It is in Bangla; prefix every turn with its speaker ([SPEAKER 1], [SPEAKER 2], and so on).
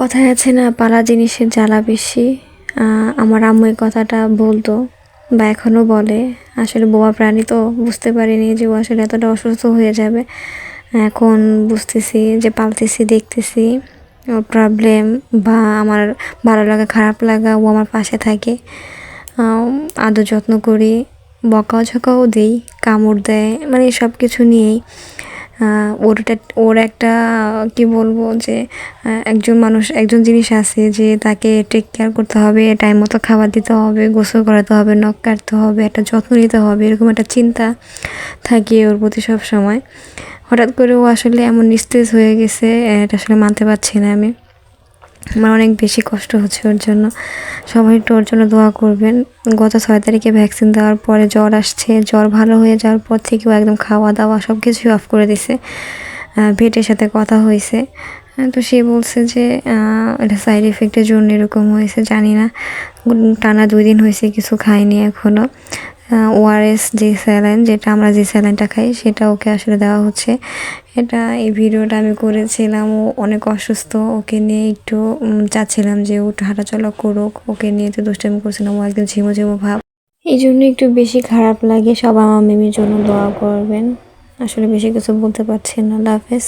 [SPEAKER 1] কথায় আছে না, পালা জিনিসের জ্বালা বেশি। আমার আম্মু এই কথাটা বলতো বা এখনও বলে। আসলে বোবা প্রাণী তো, বুঝতে পারিনি যে ও আসলে এতটা অসুস্থ হয়ে যাবে। এখন বুঝতেছি যে পালতেছি, দেখতেছি ওর প্রবলেম বা আমার ভালো লাগা খারাপ লাগা, ও আমার পাশে থাকে। আদর যত্ন করি, বকাও ঝকাও দিই, কামড় দেয়, মানে সব কিছু নিয়েই ওর একটা কি বলবো যে একজন মানুষ, একজন জিনিস আছে যে তাকে টেক কেয়ার করতে হবে, টাইম মতো খাবার দিতে হবে, গোসল করাতে হবে, নখ কাটতে হবে, একটা যত্ন নিতে হবে, এরকম একটা চিন্তা থাকে ওর প্রতি সব সময়। হঠাৎ করে ও আসলে এমন নিস্তেজ হয়ে গেছে, এটা আসলে মানতে পারছি না আমি। আমার অনেক বেশি কষ্ট হচ্ছে ওর জন্য। সবাই একটু ওর জন্য দোয়া করবেন। গত 6 তারিখে ভ্যাকসিন দেওয়ার পরে জ্বর আসছে, জ্বর ভালো হয়ে যাওয়ার পর থেকেও একদম খাওয়া দাওয়া সব কিছুই অফ করে দিছে। ভেটের সাথে কথা হয়েছে, তো সে বলছে যে এটা সাইড এফেক্টের জন্য এরকম হয়েছে, জানি না। টানা 2 দিন হয়েছে কিছু খাইনি এখনও। ওআরএস যে স্যালাইন, যেটা আমরা যে স্যালাইনটা খাই সেটা ওকে আসলে দেওয়া হচ্ছে। এই ভিডিওটা আমি করেছিলাম, ও অনেক অসুস্থ, ওকে নিয়ে একটু চাচ্ছিলাম যে ও একটু হাঁটাচলা করুক, ওকে নিয়ে একটু দুষ্টামি করছিলাম, ও একদম ঝিমো ঝিমো ভাব, এই জন্য একটু বেশি খারাপ লাগে। সব আমার মিমির জন্য দোয়া করবেন। আসলে বেশি কিছু বলতে পারছি না। আল্লাহ হাফেজ।